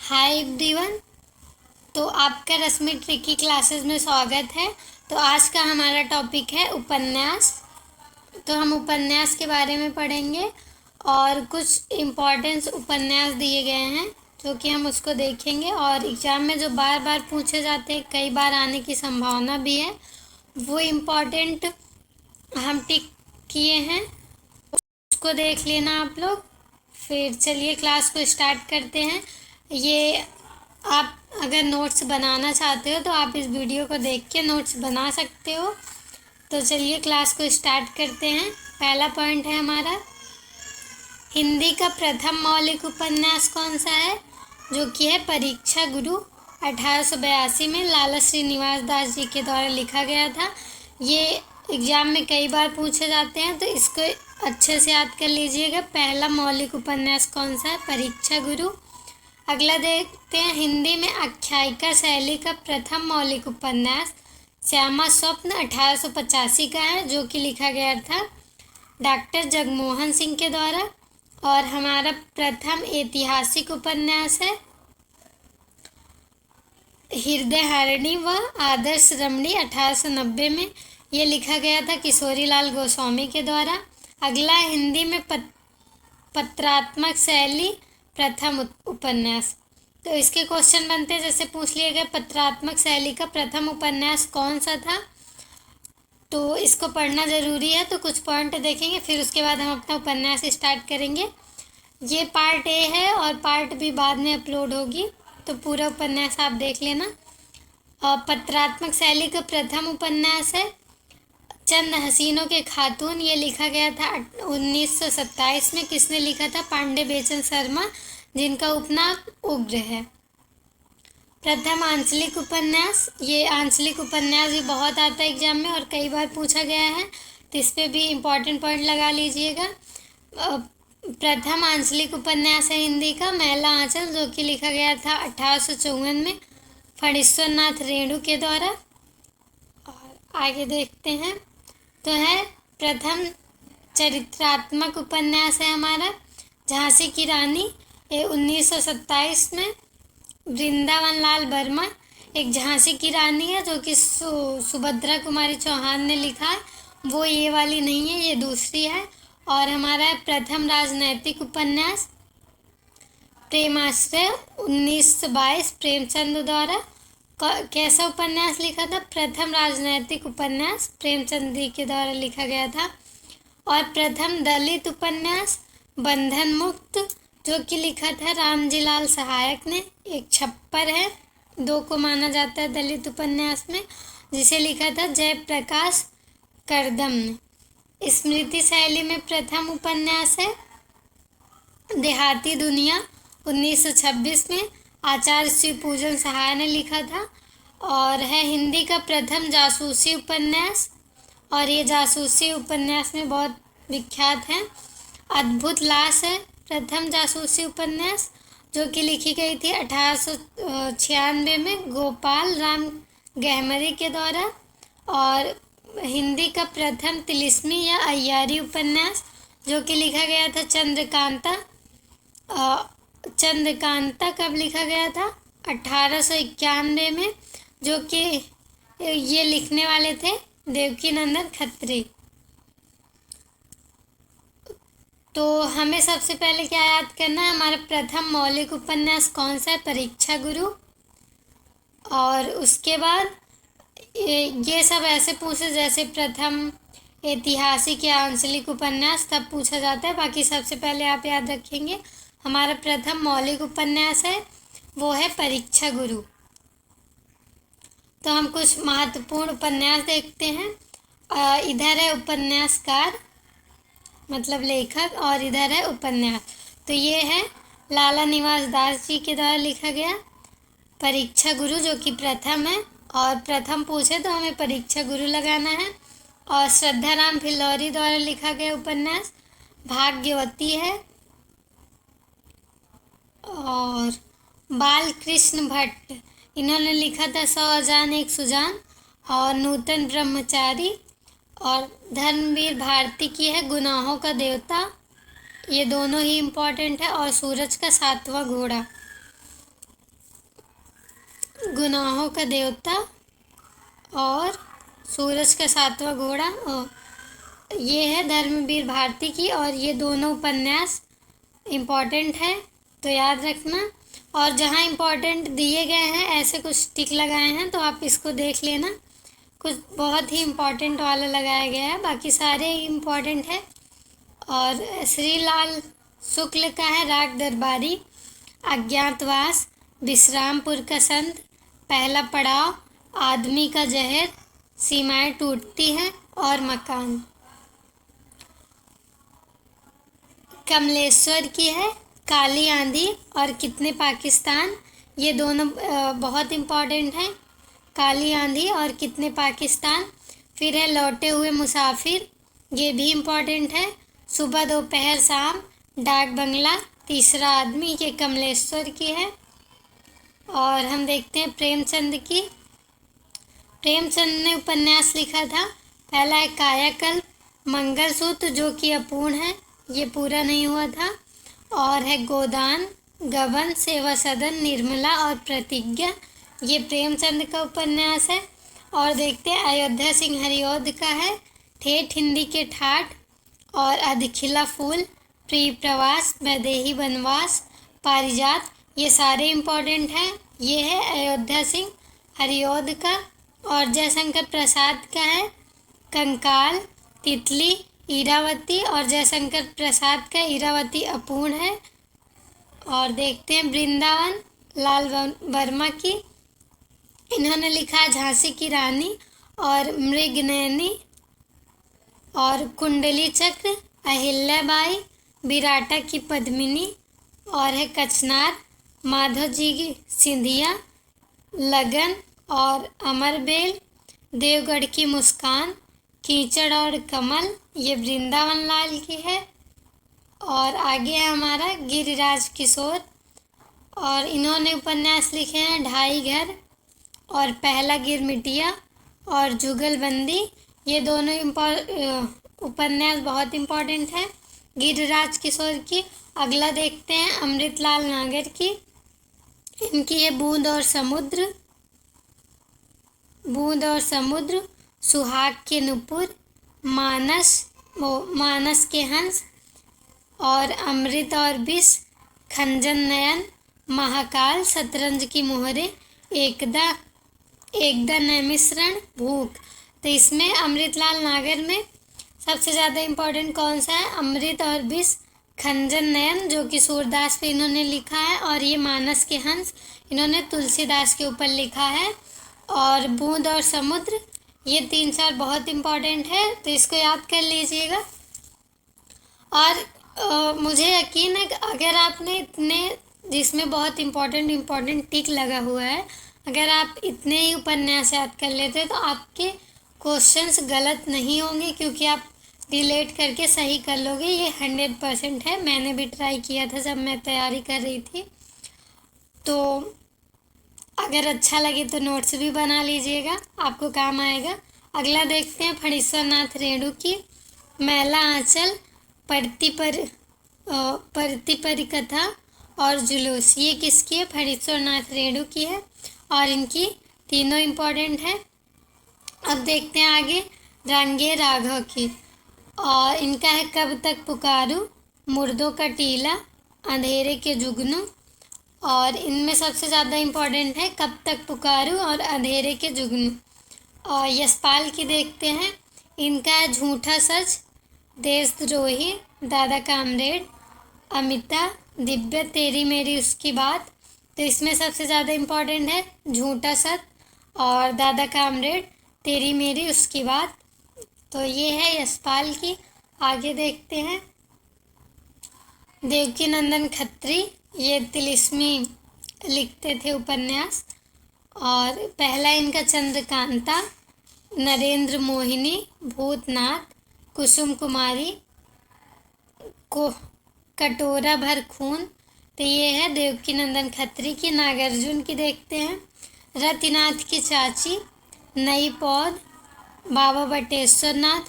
Hi everyone. तो आपका रश्मि tricky classes में स्वागत है। तो आज का हमारा टॉपिक है उपन्यास। तो हम उपन्यास के बारे में पढ़ेंगे और कुछ इम्पोर्टेंस उपन्यास दिए गए हैं जो कि हम उसको देखेंगे, और एग्ज़ाम में जो बार बार पूछे जाते हैं, कई बार आने की संभावना भी है, वो इम्पोर्टेंट हम टिक किए हैं, उसको देख लेना आप लोग। फिर चलिए क्लास को स्टार्ट करते हैं। ये आप अगर नोट्स बनाना चाहते हो तो आप इस वीडियो को देख के नोट्स बना सकते हो। तो चलिए क्लास को स्टार्ट करते हैं। पहला पॉइंट है हमारा, हिंदी का प्रथम मौलिक उपन्यास कौन सा है, जो कि है परीक्षा गुरु। 1882 में लाला श्रीनिवास दास जी के द्वारा लिखा गया था। ये एग्ज़ाम में कई बार पूछे जाते हैं, तो इसको अच्छे से याद कर लीजिएगा। पहला मौलिक उपन्यास कौन सा है, परीक्षा गुरु। अगला देखते हैं, हिंदी में आख्यायिका शैली का प्रथम मौलिक उपन्यास श्यामा स्वप्न 1885 का है, जो कि लिखा गया था डॉक्टर जगमोहन सिंह के द्वारा। और हमारा प्रथम ऐतिहासिक उपन्यास है हृदय हारिणी व आदर्श रमणी 1890 में। ये लिखा गया था किशोरीलाल गोस्वामी के द्वारा। अगला, हिंदी में पत्रात्मक शैली प्रथम उपन्यास। तो इसके क्वेश्चन बनते हैं, जैसे पूछ लिए गए पत्रात्मक शैली का प्रथम उपन्यास कौन सा था, तो इसको पढ़ना ज़रूरी है। तो कुछ पॉइंट देखेंगे, फिर उसके बाद हम अपना उपन्यास स्टार्ट करेंगे। ये पार्ट ए है और पार्ट बी बाद में अपलोड होगी, तो पूरा उपन्यास आप देख लेना। पत्रात्मक शैली का प्रथम उपन्यास है चंद हसीनों के खातून। ये लिखा गया था 1927 में। किसने लिखा था, पांडे बेचन शर्मा, जिनका उपनाम उग्र है। प्रथम आंचलिक उपन्यास, ये आंचलिक उपन्यास भी बहुत आता है एग्जाम में और कई बार पूछा गया है, तो इस पर भी इम्पोर्टेंट पॉइंट लगा लीजिएगा। प्रथम आंचलिक उपन्यास है हिंदी का मैला आंचल, जो कि लिखा गया था 1854 में फणीश्वर नाथ रेणु के द्वारा। और आगे देखते हैं, तो है प्रथम चरित्रात्मक उपन्यास है हमारा झांसी की रानी। ये 1927 में वृंदावन लाल वर्मा, एक झांसी की रानी है जो कि सुभद्रा कुमारी चौहान ने लिखा है। वो ये वाली नहीं है, ये दूसरी है। और हमारा है प्रथम राजनैतिक उपन्यास प्रेमाश्रय 1922 प्रेमचंद द्वारा। कैसा उपन्यास लिखा था, प्रथम राजनैतिक उपन्यास प्रेमचंद जी के द्वारा लिखा गया था। और प्रथम दलित उपन्यास बंधन मुक्त, जो कि लिखा था रामजी लाल सहायक ने। एक छप्पर है, 2 को माना जाता है दलित उपन्यास में, जिसे लिखा था जयप्रकाश करदम ने। स्मृति शैली में प्रथम उपन्यास है देहाती दुनिया 1926 में, आचार्य शिवपूजन सहाय ने लिखा था। और है हिंदी का प्रथम जासूसी उपन्यास, और ये जासूसी उपन्यास में बहुत विख्यात है। अद्भुत लाश है प्रथम जासूसी उपन्यास, जो कि लिखी गई थी 1896 में गोपाल राम गहमरी के द्वारा। और हिंदी का प्रथम तिलिस्मी या अय्यारी उपन्यास, जो कि लिखा गया था चंद्रकांता। चंद्रकांता कब लिखा गया था, 1891 में, जो कि ये लिखने वाले थे देवकी नंदन खत्री। तो हमें सबसे पहले क्या याद करना है, हमारा प्रथम मौलिक उपन्यास कौन सा है, परीक्षा गुरु। और उसके बाद ये सब ऐसे पूछे जैसे प्रथम ऐतिहासिक या आंचलिक उपन्यास तब पूछा जाता है। बाकी सबसे पहले आप याद रखेंगे हमारा प्रथम मौलिक उपन्यास है वो है परीक्षा गुरु। तो हम कुछ महत्वपूर्ण उपन्यास देखते हैं। इधर है उपन्यासकार मतलब लेखक, और इधर है उपन्यास। तो ये है लाला निवास दास जी के द्वारा लिखा गया परीक्षा गुरु, जो कि प्रथम है, और प्रथम पूछे तो हमें परीक्षा गुरु लगाना है। और श्रद्धाराम फिल्लौरी द्वारा लिखा गया उपन्यास भाग्यवती है। और बाल कृष्ण भट्ट, इन्होंने लिखा था 100 अजान एक सुजान और नूतन ब्रह्मचारी। और धर्मवीर भारती की है गुनाहों का देवता, ये दोनों ही इम्पोर्टेंट है। और सूरज का 7वां घोड़ा। गुनाहों का देवता और सूरज का सातवां घोड़ा। ये है धर्मवीर भारती की, और ये दोनों उपन्यास इम्पॉर्टेंट है तो याद रखना। और जहाँ इम्पॉर्टेंट दिए गए हैं ऐसे कुछ टिक लगाए हैं तो आप इसको देख लेना, कुछ बहुत ही इम्पॉर्टेंट वाला लगाया गया है, बाकी सारे इम्पॉर्टेंट है। और श्री लाल शुक्ल का है राग दरबारी, अज्ञातवास, विश्रामपुर का संत, पहला पड़ाव, आदमी का जहर, सीमाएं टूटती हैं और मकान। कमलेश्वर की है काली आंधी और कितने पाकिस्तान, ये दोनों बहुत इम्पॉर्टेंट हैं, काली आंधी और कितने पाकिस्तान। फिर है लौटे हुए मुसाफिर, ये भी इम्पॉर्टेंट है, सुबह दोपहर शाम, डाक बंगला, तीसरा आदमी, ये कमलेश्वर की है। और हम देखते हैं प्रेमचंद की। प्रेमचंद ने उपन्यास लिखा था, पहला है कायाकल्प, मंगलसूत्र जो कि अपूर्ण है, ये पूरा नहीं हुआ था। और है गोदान, गबन, सेवा सदन, निर्मला और प्रतिज्ञा, ये प्रेमचंद का उपन्यास है। और देखते हैं अयोध्या सिंह हरिऔध का है ठेठ हिंदी के ठाठ और अधखिला फूल, प्रिय प्रवास, वैदेही वनवास, पारिजात, ये सारे इम्पोर्टेंट हैं। ये है अयोध्या सिंह हरिऔध का। और जयशंकर प्रसाद का है कंकाल, तितली, इरावती, और जयशंकर प्रसाद का इरावती अपूर्ण है। और देखते हैं वृंदावन लाल वर्मा की, इन्होंने लिखा है झांसी की रानी और मृगनयनी और कुंडली चक्र, अहिल्याबाई, विराटा की पद्मिनी, और है कचनार, माधव जी की सिंधिया, लगन और अमरबेल, देवगढ़ की मुस्कान, कीचड़ और कमल, ये वृंदावन लाल की है। और आगे है हमारा गिरिराज किशोर, और इन्होंने उपन्यास लिखे हैं ढाई घर और पहला गिरमिटिया और जुगलबंदी, ये दोनों उपन्यास बहुत इम्पोर्टेंट है गिरिराज किशोर की। अगला देखते हैं अमृतलाल नागर की, इनकी है बूंद और समुद्र, बूंद और समुद्र, सुहाग के नुपुर, मानस के हंस, और अमृत और विष, खंजन नयन, महाकाल, शतरंज की मोहरे, एकदा नैमिश्रण, भूख। तो इसमें अमृतलाल नागर में सबसे ज़्यादा इम्पोर्टेंट कौन सा है? अमृत और विष, खंजन नयन जो कि सूरदास पे इन्होंने लिखा है, और ये मानस के हंस इन्होंने तुलसीदास के ऊपर लिखा है। और बूंद और समुद्र, ये 3-4 बहुत इम्पोर्टेंट है तो इसको याद कर लीजिएगा। और मुझे यकीन है कि अगर आपने इतने, जिसमें बहुत इम्पोर्टेंट टिक लगा हुआ है, अगर आप इतने ही उपन्यास याद कर लेते तो आपके क्वेश्चंस गलत नहीं होंगे, क्योंकि आप रिलेट करके सही कर लोगे, ये 100% है। मैंने भी ट्राई किया था जब मैं तैयारी कर रही थी। तो अगर अच्छा लगे तो नोट्स भी बना लीजिएगा, आपको काम आएगा। अगला देखते हैं फणीश्वर नाथ रेणु की मैला आंचल, परती कथा और जुलूस, ये किसकी है? फणीश्वर नाथ रेणु की है, और इनकी तीनों इम्पोर्टेंट है। अब देखते हैं आगे रांगे राघव की, और इनका है कब तक पुकारूं, मुर्दों का टीला, अंधेरे के जुगनू, और इनमें सबसे ज़्यादा इम्पोर्टेंट है कब तक पुकारूं और अंधेरे के जुगनू। और यशपाल की देखते हैं, इनका है झूठा सच, देशद्रोही, दादा कामरेड, अमिता, दिव्य, तेरी मेरी उसकी बात। तो इसमें सबसे ज़्यादा इम्पोर्टेंट है झूठा सच और दादा कामरेड, तेरी मेरी उसकी बात। तो ये है यशपाल की। आगे देखते हैं देवकी नंदन खत्री, ये तिलिस्मी लिखते थे उपन्यास, और पहला इनका चंद्रकांता, नरेंद्र मोहिनी, भूतनाथ, कुसुम कुमारी, को कटोरा भर खून। तो ये है देवकी नंदन खत्री की। नागार्जुन की देखते हैं, रतिनाथ की चाची, नई पौध, बाबा बटेश्वर नाथ,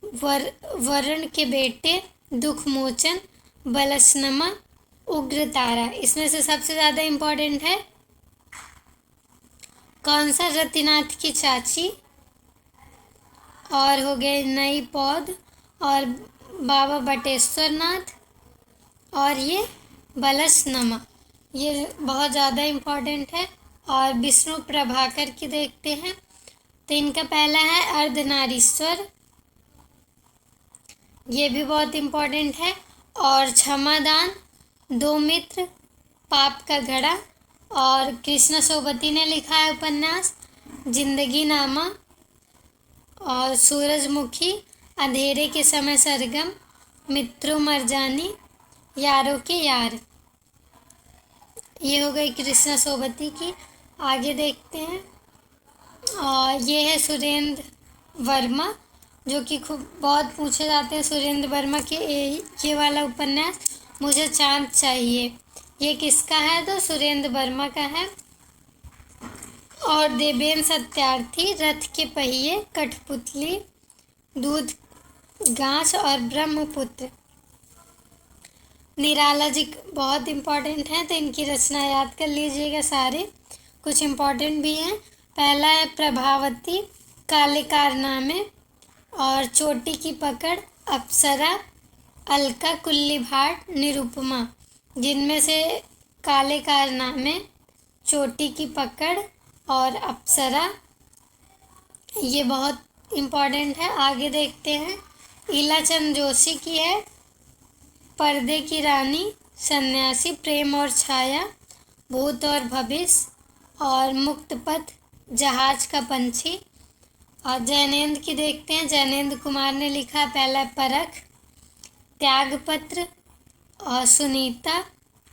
वरुण के बेटे, दुख मोचन, बलसनमा, उग्र तारा। इसमें से सबसे ज़्यादा इम्पोर्टेंट है कौन सा रतिनाथ की चाची, और हो गए नई पौध, और बाबा बटेश्वर नाथ, और ये बलसनमा। ये बहुत ज़्यादा इम्पोर्टेंट है। और विष्णु प्रभाकर की देखते हैं, तो इनका पहला है अर्धनारीश्वर, ये भी बहुत इम्पोर्टेंट है। और क्षमादान, दो मित्र, पाप का घड़ा, और कृष्ण सोबती ने लिखा है उपन्यास जिंदगी नामा, और सूरजमुखी, अंधेरे के समय सरगम, मित्रों मरजानी, यारों के यार। ये हो गई कृष्ण सोबती की। आगे देखते हैं, और ये है सुरेंद्र वर्मा, जो कि खूब बहुत पूछे जाते हैं सुरेंद्र वर्मा के ये वाला उपन्यास मुझे चांद चाहिए, ये किसका है? तो सुरेंद्र वर्मा का है। और देवेन सत्यार्थी, रथ के पहिए, कठपुतली, दूध गांच, और ब्रह्मपुत्र। निराला जी बहुत इम्पोर्टेंट हैं, तो इनकी रचना याद कर लीजिएगा सारे, कुछ इम्पोर्टेंट भी हैं। पहला है प्रभावती, काले कारनामे, और चोटी की पकड़, अप्सरा, अलका, कुल्ली भाट, निरुपमा। जिनमें से काले कारनामे, चोटी की पकड़ और अप्सरा ये बहुत इम्पोर्टेंट है। आगे देखते हैं, ईलाचंद जोशी की है पर्दे की रानी, सन्यासी, प्रेम और छाया, भूत और भविष्य, और मुक्त पथ, जहाज का पंछी। और जैनेंद्र की देखते हैं, जैनेंद्र कुमार ने लिखा पहला परख, त्यागपत्र, और सुनीता,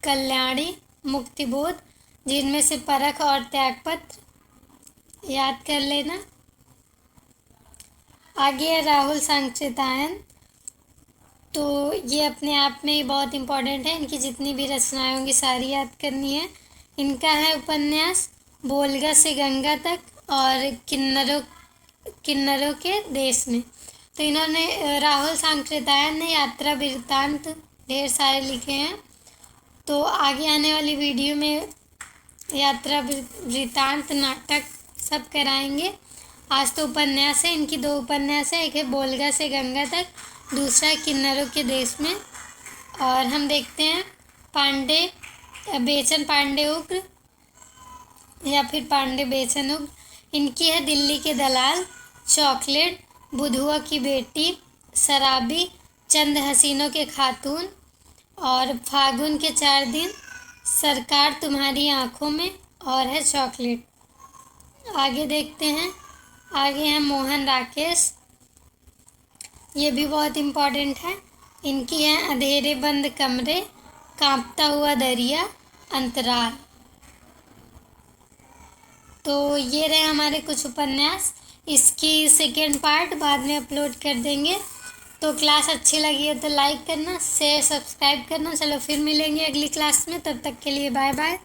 कल्याणी, मुक्तिबोध। जिनमें से परख और त्यागपत्र याद कर लेना। आगे है राहुल सांकृत्यायन, तो ये अपने आप में ही बहुत इम्पोर्टेंट है, इनकी जितनी भी रचनाएं होंगी सारी याद करनी है। इनका है उपन्यास बोलगा से गंगा तक, और किन्नरों के देश में। तो इन्होंने राहुल सांकृत्यायन ने यात्रा वृत्तांत ढेर सारे लिखे हैं, तो आगे आने वाली वीडियो में यात्रा वृत्तांत नाटक सब कराएंगे। आज तो उपन्यास है, इनकी दो उपन्यास है, एक है बोलगा से गंगा तक, दूसरा है किन्नरों के देश में। और हम देखते हैं बेचन पांडे उग्र, या फिर पांडे बेचन उग्र। इनकी है दिल्ली के दलाल, चॉकलेट, बुधुआ की बेटी, शराबी, चंद हसीनों के खातून, और फागुन के 4 दिन, सरकार तुम्हारी आंखों में, और है चॉकलेट। आगे देखते हैं, आगे है मोहन राकेश, ये भी बहुत इम्पोर्टेंट है। इनकी है अंधेरे बंद कमरे, कांपता हुआ दरिया, अंतराल। तो ये रहे हमारे कुछ उपन्यास, इसकी सेकेंड पार्ट बाद में अपलोड कर देंगे। तो क्लास अच्छी लगी है तो लाइक करना, शेयर, सब्सक्राइब करना। चलो फिर मिलेंगे अगली क्लास में, तब तक के लिए बाय बाय।